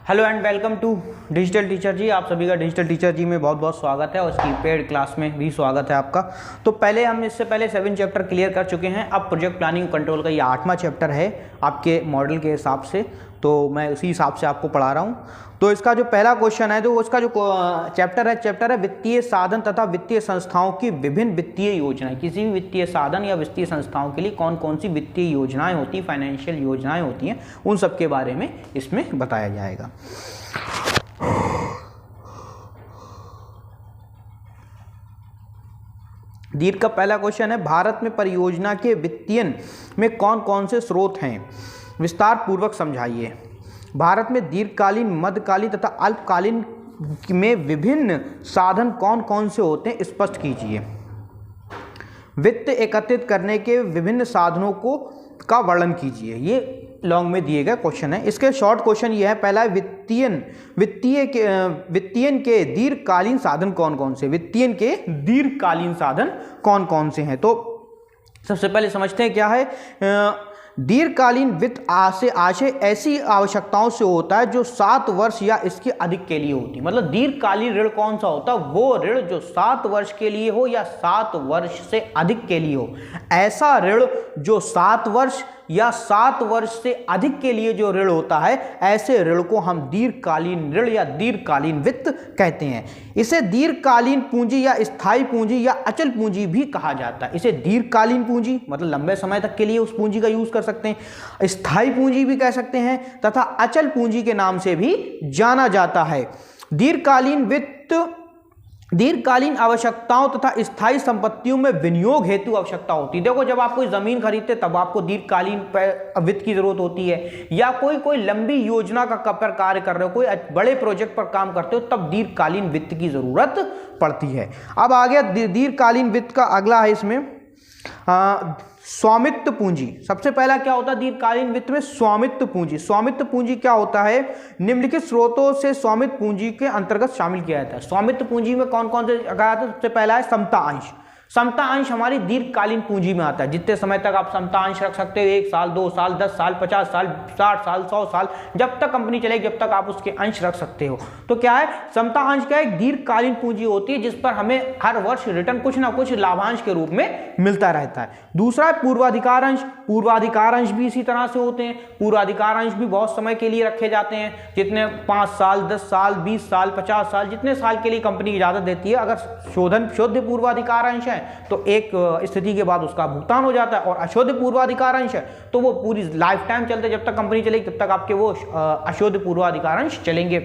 Hello and welcome to digital teacher ji. आप सभी का डिजिटल टीचर जी में बहुत बहुत स्वागत है और इसकी पेड क्लास में भी स्वागत है आपका। तो पहले हम इससे पहले 7 चैप्टर क्लियर कर चुके हैं। अब प्रोजेक्ट प्लानिंग कंट्रोल का ये 8वां चैप्टर है आपके मॉडल के हिसाब से, तो मैं उसी हिसाब से आपको पढ़ा रहा हूँ। तो इसका जो पहला क्वेश्चन है, तो उसका जो चैप्टर है वित्तीय साधन तथा वित्तीय संस्थाओं की विभिन्न वित्तीय योजनाएं। किसी भी वित्तीय साधन या वित्तीय संस्थाओं के लिए कौन कौन सी वित्तीय योजनाएं होती, फाइनेंशियल योजनाएं होती हैं, उन सब के बारे में इसमें बताया जाएगा। दीर्घ का पहला क्वेश्चन है, भारत में परियोजना के वित्तीयन में कौन कौन से स्रोत हैं, विस्तार पूर्वक समझाइए। भारत में दीर्घकालीन, मध्यकालीन तथा अल्पकालीन में विभिन्न साधन कौन कौन से होते हैं, स्पष्ट कीजिए। वित्त एकत्रित करने के विभिन्न साधनों का वर्णन कीजिए। ये लॉन्ग में दिए गए क्वेश्चन है। इसके शॉर्ट क्वेश्चन ये है, पहला है वित्तीयन के दीर्घकालीन साधन कौन कौन से, वित्तीयन के दीर्घकालीन साधन कौन कौन से हैं। तो सबसे पहले समझते हैं क्या है। दीर्घकालीन वित्त आशय ऐसी आवश्यकताओं से होता है जो 7 वर्ष या इसके अधिक के लिए होती है। मतलब दीर्घकालीन ऋण कौन सा होता है, वो ऋण जो 7 वर्ष के लिए हो या 7 वर्ष से अधिक के लिए हो। ऐसा ऋण जो 7 वर्ष या 7 वर्ष से अधिक के लिए जो ऋण होता है, ऐसे ऋण को हम दीर्घकालीन ऋण या दीर्घकालीन वित्त कहते हैं। इसे दीर्घकालीन पूंजी या स्थायी पूंजी या अचल पूंजी भी कहा जाता है। इसे दीर्घकालीन पूंजी मतलब लंबे समय तक के लिए उस पूंजी का यूज कर सकते हैं, स्थायी पूंजी भी कह सकते हैं तथा अचल पूंजी के नाम से भी जाना जाता है। दीर्घकालीन वित्त दीर्घकालीन आवश्यकताओं तथा स्थायी संपत्तियों में विनियोग हेतु आवश्यकता होती है। देखो, जब आप कोई जमीन खरीदते तब आपको दीर्घकालीन वित्त की जरूरत होती है, या कोई लंबी योजना का पर कार्य कर रहे हो, कोई बड़े प्रोजेक्ट पर काम करते हो, तब दीर्घकालीन वित्त की जरूरत पड़ती है। अब आ गया दीर्घकालीन वित्त का अगला है इसमें स्वामित्व पूंजी। सबसे पहला क्या होता है दीर्घकालीन वित्त में, स्वामित्व पूंजी। स्वामित्व पूंजी क्या होता है, निम्नलिखित स्रोतों से स्वामित्व पूंजी के अंतर्गत शामिल किया जाता है। स्वामित्व पूंजी में कौन कौन से कहा जाता है, सबसे पहला है समता अंश। समता अंश हमारी दीर्घकालीन पूंजी में आता है। जितने समय तक आप समता अंश रख सकते हो, 1 साल, 2 साल, 10 साल, 50 साल, 60 साल, 100 साल, जब तक कंपनी चलेगी जब तक आप उसके अंश रख सकते हो। तो क्या है, समता अंश क्या है, एक दीर्घकालीन पूंजी होती है जिस पर हमें हर वर्ष रिटर्न कुछ ना कुछ लाभांश के रूप में मिलता रहता है। दूसरा है पूर्वाधिकार अंश। पूर्वाधिकार अंश भी इसी तरह से होते हैं। पूर्वाधिकार अंश भी बहुत समय के लिए रखे जाते हैं, जितने 5 साल, 10 साल, 20 साल, 50 साल, जितने साल के लिए कंपनी इजाजत देती है। अगर शुद्ध पूर्वाधिकार अंश है तो एक स्थिति के बाद उसका भुगतान हो जाता है, और अशुद्ध पूर्वाधिकार अंश है तो वो पूरी लाइफ टाइम चलते, जब तक कंपनी चलेगी तब तक आपके वो अशुद्ध पूर्वाधिकार अंश चलेंगे।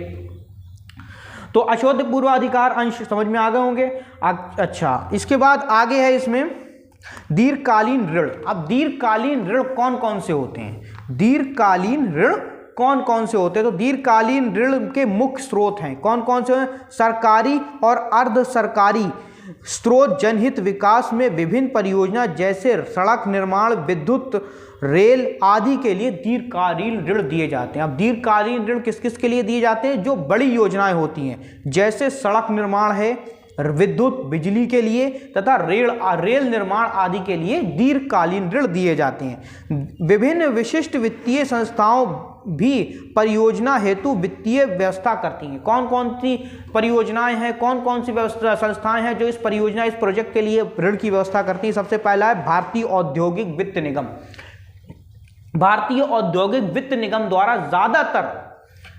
तो अशुद्ध पूर्वाधिकार अंश समझ में आ गए होंगे। अच्छा, इसके बाद आगे है इसमें दीर्घकालीन ऋण। अब दीर्घकालीन ऋण कौन कौन से होते हैं, दीर्घकालीन ऋण कौन कौन से होते हैं। तो दीर्घकालीन ऋण के मुख्य स्रोत हैं, कौन कौन से हैं, सरकारी और अर्ध सरकारी स्रोत जनहित विकास में विभिन्न परियोजना जैसे सड़क निर्माण, विद्युत, रेल आदि के लिए दीर्घकालीन ऋण दिए जाते हैं। अब दीर्घकालीन ऋण किस किस के लिए दिए जाते हैं, जो बड़ी योजनाएं होती हैं, जैसे सड़क निर्माण है, विद्युत बिजली के लिए तथा रेल निर्माण आदि के लिए दीर्घकालीन ऋण दिए जाते हैं। विभिन्न विशिष्ट वित्तीय संस्थाओं भी परियोजना हेतु वित्तीय व्यवस्था करती हैं। कौन कौन सी परियोजनाएं हैं, कौन कौन सी संस्थाएं हैं जो इस परियोजना, इस प्रोजेक्ट के लिए ऋण की व्यवस्था करती हैं। सबसे पहला है भारतीय औद्योगिक वित्त निगम। भारतीय औद्योगिक वित्त निगम द्वारा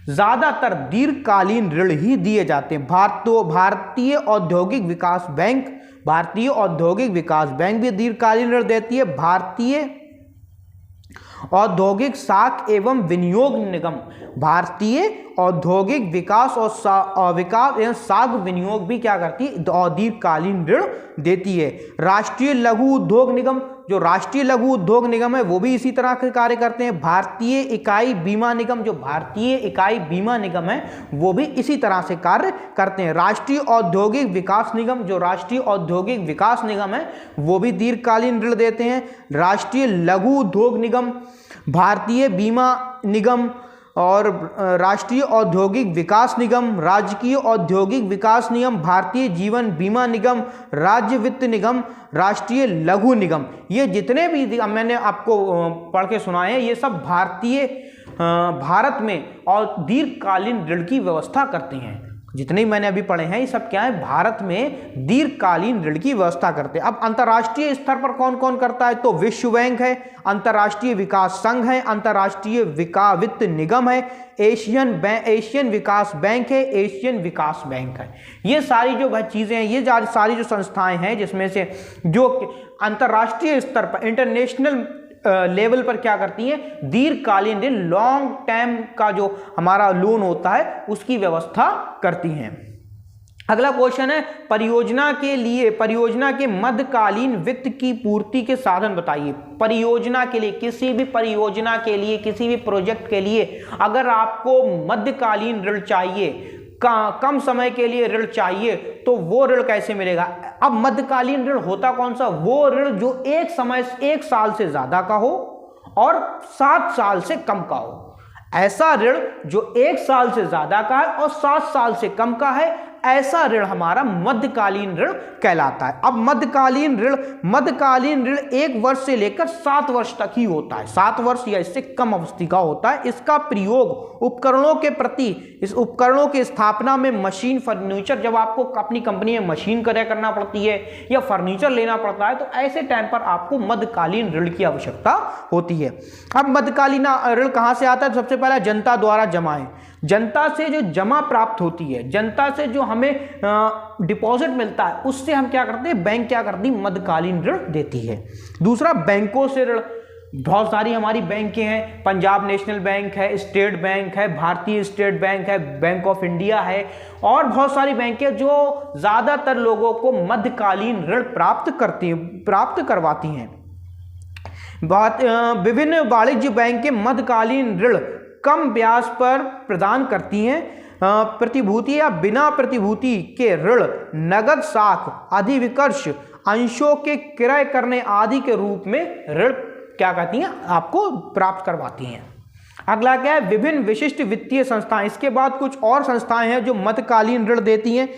ज्यादातर दीर्घकालीन ऋण ही दिए जाते हैं। भारतीय औद्योगिक विकास बैंक, भारतीय औद्योगिक विकास बैंक भी दीर्घकालीन ऋण देती है। भारतीय औद्योगिक साख एवं विनियोग निगम, भारतीय औद्योगिक विकास और साख विनियोग भी क्या करती है, दीर्घकालीन ऋण देती है। राष्ट्रीय लघु उद्योग निगम, जो राष्ट्रीय लघु उद्योग निगम है वो भी इसी तरह के कार्य करते हैं। भारतीय इकाई बीमा निगम, जो भारतीय इकाई बीमा निगम है वो भी इसी तरह से कार्य करते हैं। राष्ट्रीय औद्योगिक विकास निगम, जो राष्ट्रीय औद्योगिक विकास निगम है वो भी दीर्घकालीन ऋण देते हैं। राष्ट्रीय लघु उद्योग निगम, भारतीय बीमा निगम और राष्ट्रीय औद्योगिक विकास निगम, राजकीय औद्योगिक विकास निगम, भारतीय जीवन बीमा निगम, राज्य वित्त निगम, राष्ट्रीय लघु निगम, ये जितने भी मैंने आपको पढ़ के सुनाए हैं ये सब भारतीय भारत में और दीर्घकालीन ऋण की व्यवस्था करते हैं। जितने ही मैंने अभी पढ़े हैं ये सब क्या है, भारत में दीर्घकालीन ऋण की व्यवस्था करते हैं। अब अंतर्राष्ट्रीय स्तर पर कौन कौन करता है, तो विश्व बैंक है, अंतर्राष्ट्रीय विकास संघ है, अंतर्राष्ट्रीय वित्त निगम है, एशियन विकास बैंक है, एशियन विकास बैंक है। ये सारी जो चीजें हैं, ये सारी जो संस्थाएं हैं जिसमें से जो अंतर्राष्ट्रीय स्तर पर इंटरनेशनल लेवल पर क्या करती हैं, दीर्घकालीन ऋण लॉन्ग टर्म का जो हमारा लोन होता है उसकी व्यवस्था करती हैं। अगला क्वेश्चन है, परियोजना के मध्यकालीन वित्त की पूर्ति के साधन बताइए। परियोजना के लिए, किसी भी परियोजना के लिए, किसी भी प्रोजेक्ट के लिए अगर आपको मध्यकालीन ऋण चाहिए, कम समय के लिए ऋण चाहिए, तो वो ऋण कैसे मिलेगा। अब मध्यकालीन ऋण होता कौन सा, वो ऋण जो एक साल से ज्यादा का हो और 7 साल से कम का हो। ऐसा ऋण जो 1 साल से ज्यादा का है और 7 साल से कम का है, ऐसा ऋण हमारा मध्यकालीन ऋण कहलाता है। अब मध्यकालीन ऋण 1 वर्ष से लेकर 7 वर्ष तक ही होता है, 7 वर्ष या इससे कम अवधि का होता है। इसका प्रयोग उपकरणों के प्रति, इस उपकरणों की स्थापना में, मशीन फर्नीचर, जब आपको अपनी कंपनी में मशीन क्रय करना पड़ती है या फर्नीचर लेना पड़ता है, तो ऐसे टाइम पर आपको मध्यकालीन ऋण की आवश्यकता होती है। अब मध्यकालीन ऋण कहां से आता है, सबसे पहले जनता द्वारा जमाएं, जनता से जो जमा प्राप्त होती है, जनता से जो हमें डिपॉजिट मिलता है, उससे हम क्या करते हैं, बैंक क्या करती है, मध्यकालीन ऋण देती है। दूसरा, बैंकों से ऋण, बहुत सारी हमारी बैंकें हैं, पंजाब नेशनल बैंक है, स्टेट बैंक है, भारतीय स्टेट बैंक है, बैंक ऑफ इंडिया है, और बहुत सारी बैंकें जो ज्यादातर लोगों को मध्यकालीन ऋण प्राप्त करवाती हैं। विभिन्न वाणिज्य बैंकें मध्यकालीन ऋण कम ब्याज पर प्रदान करती हैं। प्रतिभूति या बिना प्रतिभूति के ऋण, नगद साख, अधिविकर्ष, अंशों के क्रय करने आदि के रूप में ऋण क्या कहती हैं, आपको प्राप्त करवाती हैं। अगला क्या है, विभिन्न विशिष्ट वित्तीय संस्थाएं। इसके बाद कुछ और संस्थाएं हैं जो मध्यकालीन ऋण देती हैं,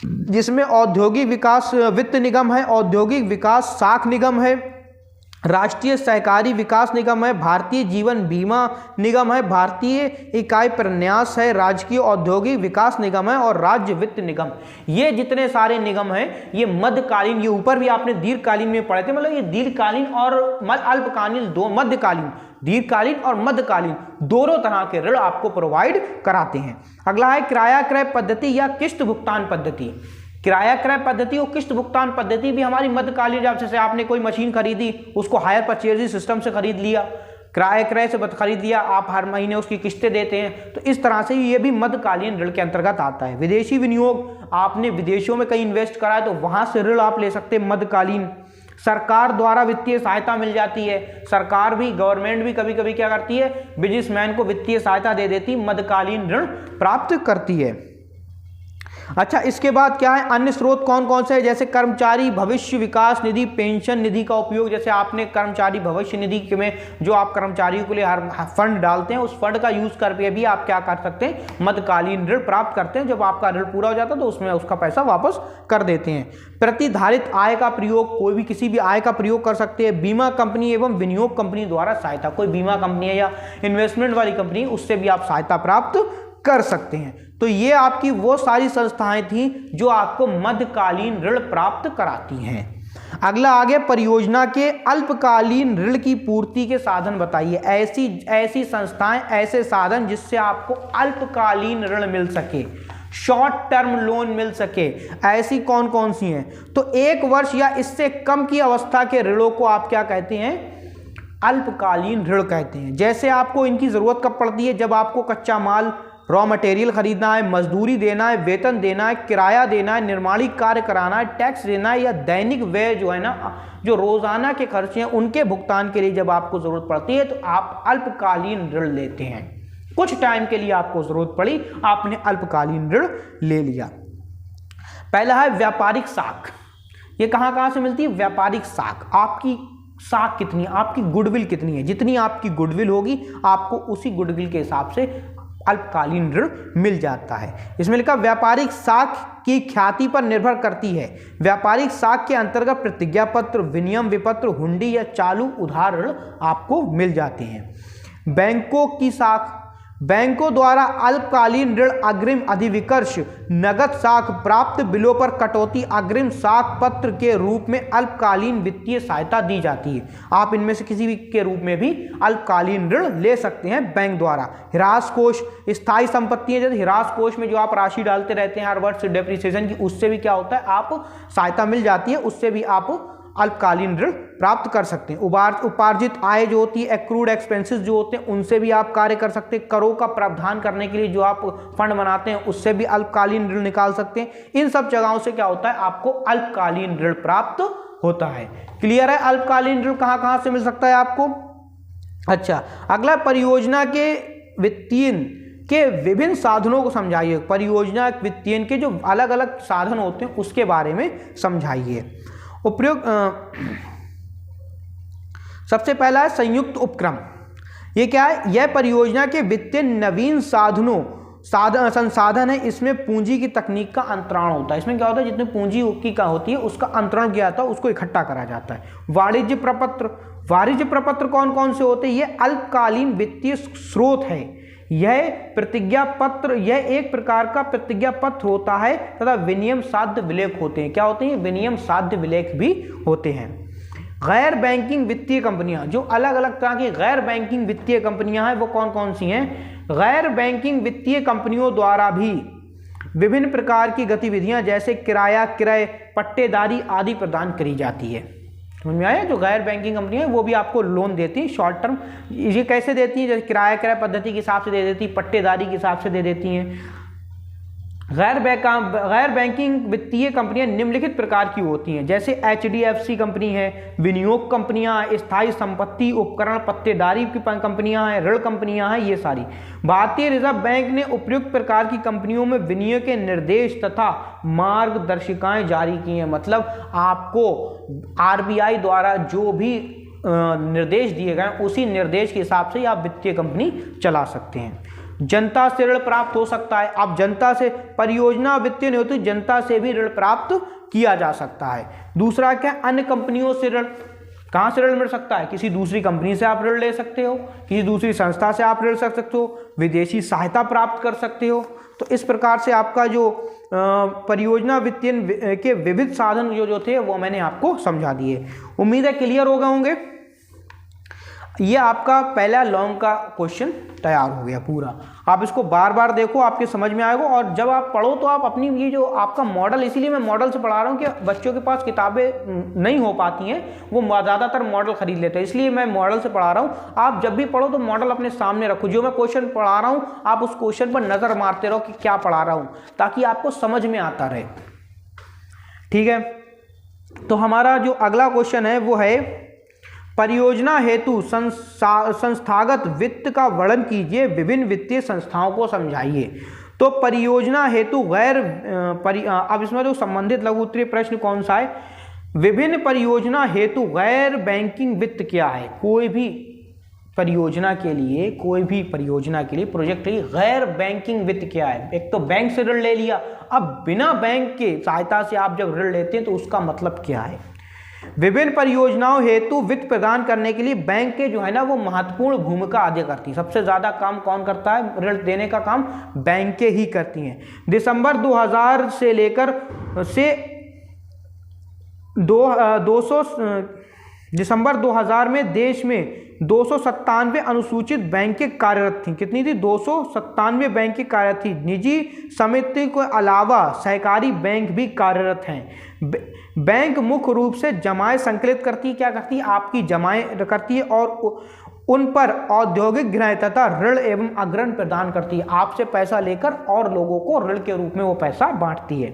जिसमें औद्योगिक विकास वित्त निगम है, औद्योगिक विकास साख निगम है, राष्ट्रीय सहकारी विकास निगम है, भारतीय जीवन बीमा निगम है, भारतीय इकाई प्रन्यास है, राजकीय औद्योगिक विकास निगम है और राज्य वित्त निगम। ये जितने सारे निगम हैं ये मध्यकालीन, ये ऊपर भी आपने दीर्घकालीन में पढ़े थे, मतलब ये दीर्घकालीन और अल्पकालीन, दो मध्यकालीन, दीर्घकालीन और मध्यकालीन दोनों तरह के ऋण आपको प्रोवाइड कराते हैं। अगला है किराया क्रय पद्धति या किस्त भुगतान पद्धति। किराया क्रय पद्धति और किस्त भुगतान पद्धति भी हमारी मध्यकालीन, जैसे आपने कोई मशीन खरीदी, उसको हायर परचेजिंग सिस्टम से खरीद लिया, किराया क्रय से खरीद लिया, आप हर महीने उसकी किस्तें देते हैं, तो इस तरह से ये भी मध्यकालीन ऋण के अंतर्गत आता है। विदेशी विनियोग, आपने विदेशों में कहीं इन्वेस्ट करा है तो वहां से ऋण आप ले सकते हैं मध्यकालीन। सरकार द्वारा वित्तीय सहायता मिल जाती है, सरकार भी, गवर्नमेंट भी कभी कभी क्या करती है, बिजनेसमैन को वित्तीय सहायता दे देती, मध्यकालीन ऋण प्राप्त करती है। अच्छा, इसके बाद क्या है, अन्य स्रोत कौन कौन से है, जैसे कर्मचारी भविष्य विकास निधि, पेंशन निधि का उपयोग, जैसे आपने कर्मचारी भविष्य निधि में जो आप कर्मचारियों के लिए हर फंड डालते हैं, उस फंड का यूज करके भी आप क्या कर सकते हैं, मध्यकालीन ऋण प्राप्त करते हैं। जब आपका ऋण पूरा हो जाता है तो उसमें उसका पैसा वापस कर देते हैं। प्रतिधारित आय का प्रयोग, कोई भी किसी भी आय का प्रयोग कर सकते हैं। बीमा कंपनी एवं विनियोग कंपनी द्वारा सहायता, कोई बीमा कंपनी है या इन्वेस्टमेंट वाली कंपनी, उससे भी आप सहायता प्राप्त कर सकते हैं। तो ये आपकी वो सारी संस्थाएं थी जो आपको मध्यकालीन ऋण प्राप्त कराती हैं। अगला आगे, परियोजना के अल्पकालीन ऋण की पूर्ति के साधन बताइए। ऐसी संस्थाएं, ऐसे साधन जिससे आपको अल्पकालीन ऋण मिल सके, शॉर्ट टर्म लोन मिल सके, ऐसी कौन कौन सी हैं, तो 1 वर्ष या इससे कम की अवस्था के ऋणों को आप क्या कहते हैं, अल्पकालीन ऋण कहते हैं। जैसे आपको इनकी जरूरत कब पड़ती है, जब आपको कच्चा माल, रॉ मटेरियल खरीदना है, मजदूरी देना है, वेतन देना है, किराया देना है, निर्माणी कार्य कराना है, टैक्स देना है, या दैनिक व्यय जो है ना, जो रोजाना के खर्चे हैं उनके भुगतान के लिए जब आपको जरूरत पड़ती है तो आप अल्पकालीन ऋण लेते हैं। कुछ टाइम के लिए आपको जरूरत पड़ी, आपने अल्पकालीन ऋण ले लिया। पहला है व्यापारिक साख। ये कहां से मिलती है, व्यापारिक साख। आपकी साख कितनी है, आपकी गुडविल कितनी है, जितनी आपकी गुडविल होगी आपको उसी गुडविल के हिसाब से अल्पकालीन ऋण मिल जाता है। इसमें लिखा व्यापारिक साख की ख्याति पर निर्भर करती है। व्यापारिक साख के अंतर्गत प्रतिज्ञा पत्र, विनियम विपत्र, हुंडी या चालू उधार ऋण आपको मिल जाते हैं। बैंकों द्वारा अल्पकालीन ऋण, अग्रिम अधिविकर्ष, नगद साख, प्राप्त बिलों पर कटौती, अग्रिम साख पत्र के रूप में अल्पकालीन वित्तीय सहायता दी जाती है। आप इनमें से किसी भी के रूप में भी अल्पकालीन ऋण ले सकते हैं बैंक द्वारा। ह्रास कोष, स्थायी संपत्ति है, जैसे ह्रास कोष में जो आप राशि डालते रहते हैं हर वर्ष डेप्रिसिएशन की, उससे भी क्या होता है, आप सहायता मिल जाती है, उससे भी आप अल्पकालीन ऋण प्राप्त कर सकते हैं। उपार्जित आय जो होती है, एक्रूड एक्सपेंसेस जो होते हैं, उनसे भी आप कार्य कर सकते हैं। करों का प्रावधान करने के लिए जो आप फंड बनाते हैं, उससे भी अल्पकालीन ऋण निकाल सकते हैं। इन सब जगहों से क्या होता है, आपको अल्पकालीन ऋण प्राप्त होता है। क्लियर है? अल्पकालीन ऋण कहां कहां से मिल सकता है आपको। अच्छा, अगला परियोजना के वित्तीयन के विभिन्न साधनों को समझाइए। परियोजना वित्तीयन के जो अलग अलग साधन होते हैं उसके बारे में समझाइए। उपयोग सबसे पहला है संयुक्त उपक्रम। ये क्या है? यह परियोजना के वित्तीय नवीन संसाधन है। इसमें पूंजी की तकनीक का अंतरण होता है। इसमें क्या होता है, जितनी पूंजी की का होती है उसका अंतरण किया जाता है, उसको इकट्ठा करा जाता है। वाणिज्य प्रपत्र कौन कौन से होते हैं? ये अल्पकालीन वित्तीय स्रोत है। यह प्रतिज्ञा पत्र, यह एक प्रकार का प्रतिज्ञा पत्र होता है तथा विनियम साध्य विलेख होते हैं। क्या होते हैं? विनियम साध्य विलेख भी होते हैं। गैर बैंकिंग वित्तीय कंपनियां, जो अलग अलग तरह की गैर बैंकिंग वित्तीय कंपनियां हैं, वो कौन कौन सी हैं? गैर बैंकिंग वित्तीय कंपनियों द्वारा भी विभिन्न प्रकार की गतिविधियां जैसे किराया क्रय, पट्टेदारी आदि प्रदान करी जाती है। समझ में आया? जो गैर बैंकिंग कंपनी है वो भी आपको लोन देती है शॉर्ट टर्म। ये कैसे देती है? जैसे किराया क्रय पद्धति के हिसाब से दे देती है, पट्टेदारी के हिसाब से दे देती हैं। गैर बैंकिंग वित्तीय कंपनियां निम्नलिखित प्रकार की होती हैं, जैसे HDFC कंपनी है, विनियोग कंपनियां, स्थायी संपत्ति, उपकरण, पट्टेदारी की कंपनियां हैं, ऋण कंपनियां हैं, ये सारी। भारतीय रिजर्व बैंक ने उपयुक्त प्रकार की कंपनियों में विनियोग के निर्देश तथा मार्गदर्शिकाएं जारी की हैं। मतलब आपको RBI द्वारा जो भी निर्देश दिए गए उसी निर्देश के हिसाब से आप वित्तीय कंपनी चला सकते हैं। जनता से ऋण प्राप्त हो सकता है। अब जनता से, परियोजना वित्तीय नहीं होती, जनता से भी ऋण प्राप्त किया जा सकता है। दूसरा क्या? अन्य कंपनियों से ऋण। कहां से ऋण मिल सकता है? किसी दूसरी कंपनी से आप ऋण ले सकते हो, किसी दूसरी संस्था से आप ऋण ले सकते हो, विदेशी सहायता प्राप्त कर सकते हो। तो इस प्रकार से आपका जो परियोजना वित्तीय के विविध साधन जो थे वो मैंने आपको समझा दिए। उम्मीद है क्लियर हो गए होंगे। ये आपका पहला लॉन्ग का क्वेश्चन तैयार हो गया पूरा। आप इसको बार बार देखो, आपके समझ में आएगा। और जब आप पढ़ो तो आप अपनी ये जो आपका मॉडल, इसीलिए मैं मॉडल से पढ़ा रहा हूँ कि बच्चों के पास किताबें नहीं हो पाती हैं, वो ज़्यादातर मॉडल खरीद लेते हैं, इसलिए मैं मॉडल से पढ़ा रहा हूँ। आप जब भी पढ़ो तो मॉडल अपने सामने रखो। जो मैं क्वेश्चन पढ़ा रहा हूँ आप उस क्वेश्चन पर नज़र मारते रहो कि क्या पढ़ा रहा हूँ, ताकि आपको समझ में आता रहे। ठीक है, तो हमारा जो अगला क्वेश्चन है वो है, परियोजना हेतु संस्थागत वित्त का वर्णन कीजिए, विभिन्न वित्तीय संस्थाओं को समझाइए। तो परियोजना हेतु अब इसमें जो संबंधित लघु उत्तरीय प्रश्न कौन सा है? विभिन्न परियोजना हेतु गैर बैंकिंग वित्त क्या है? कोई भी परियोजना के लिए प्रोजेक्ट के लिए गैर बैंकिंग वित्त क्या है? एक तो बैंक से ऋण ले लिया, अब बिना बैंक के सहायता से आप जब ऋण लेते हैं तो उसका मतलब क्या है? विभिन्न परियोजनाओं हेतु वित्त प्रदान करने के लिए बैंक के जो है ना वो महत्वपूर्ण भूमिका अदा करती है। सबसे ज्यादा काम कौन करता है? ऋण देने का काम बैंकें ही करती हैं। दिसंबर 2000 से लेकर दिसंबर 2000 में देश में 297 अनुसूचित बैंकें कार्यरत थीं। कितनी थी? 297 बैंकें कार्यरत थी। निजी समिति के अलावा सहकारी बैंक भी कार्यरत हैं। बैंक मुख्य रूप से जमाएं संकलित करती है। क्या करती है? आपकी जमाएं करती है और उन पर औद्योगिक गृह तथा ऋण एवं अग्रिम प्रदान करती है। आपसे पैसा लेकर और लोगों को ऋण के रूप में वो पैसा बांटती है।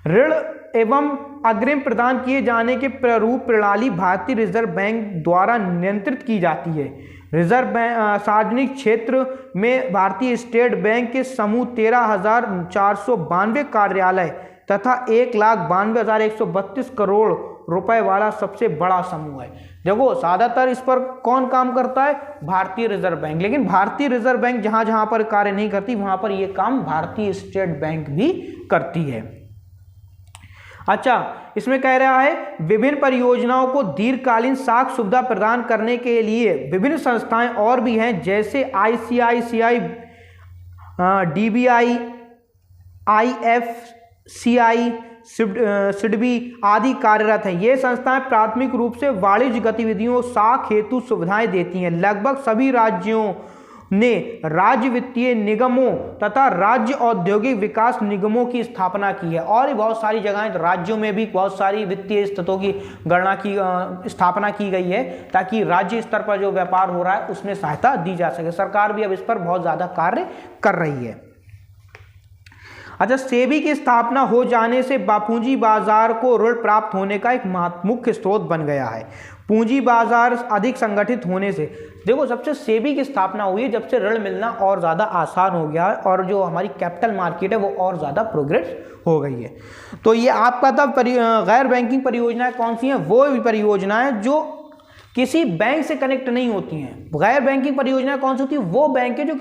ऋण एवं अग्रिम प्रदान किए जाने के प्रारूप प्रणाली भारतीय रिजर्व बैंक द्वारा नियंत्रित की जाती है। रिजर्व बैंक सार्वजनिक क्षेत्र में भारतीय स्टेट बैंक के समूह 13,492 कार्यालय तथा 1,92,132 करोड़ रुपए वाला सबसे बड़ा समूह है। देखो ज्यादातर इस पर कौन काम करता है? भारतीय रिजर्व बैंक। लेकिन भारतीय रिजर्व बैंक जहां जहां पर कार्य नहीं करती वहां पर यह काम भारतीय स्टेट बैंक भी करती है। अच्छा, इसमें कह रहा है विभिन्न परियोजनाओं को दीर्घकालीन साख सुविधा प्रदान करने के लिए विभिन्न संस्थाएं और भी हैं, जैसे ICICI, DBI, IFCI, सिडबी आदि कार्यरत हैं। ये संस्थाएं प्राथमिक रूप से वाणिज्य गतिविधियों साख हेतु सुविधाएं देती हैं। लगभग सभी राज्यों ने राज्य वित्तीय निगमों तथा राज्य औद्योगिक विकास निगमों की स्थापना की है। और भी बहुत सारी जगहें राज्यों में भी बहुत सारी वित्तीय स्थितियों की गणना की स्थापना की गई है, ताकि राज्य स्तर पर जो व्यापार हो रहा है उसमें सहायता दी जा सके। सरकार भी अब इस पर बहुत ज़्यादा कार्य कर रही है। अच्छा, सेबी की स्थापना हो जाने से पूंजी बाजार को ऋण प्राप्त होने का एक मुख्य स्रोत बन गया है। पूंजी बाजार अधिक संगठित होने से, देखो जब से सेबी की स्थापना हुई है, जब से ऋण मिलना और ज़्यादा आसान हो गया है और जो हमारी कैपिटल मार्केट है वो और ज़्यादा प्रोग्रेस हो गई है। तो ये आपका तब गैर बैंकिंग परियोजनाएं कौन सी हैं? वो भी परियोजनाएं जो किसी बैंक से कनेक्ट नहीं होती हैं। गैर बैंकिंग परियोजना कौन सी होती है? वो बैंक है जो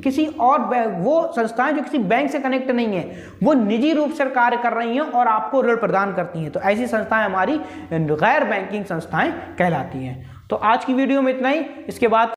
किसी और वो संस्थाएं जो किसी बैंक से कनेक्ट नहीं है, वो निजी रूप से कार्य कर रही हैं और आपको ऋण प्रदान करती हैं। तो ऐसी संस्थाएं हमारी गैर बैंकिंग संस्थाएं कहलाती हैं। तो आज की वीडियो में इतना ही। इसके बाद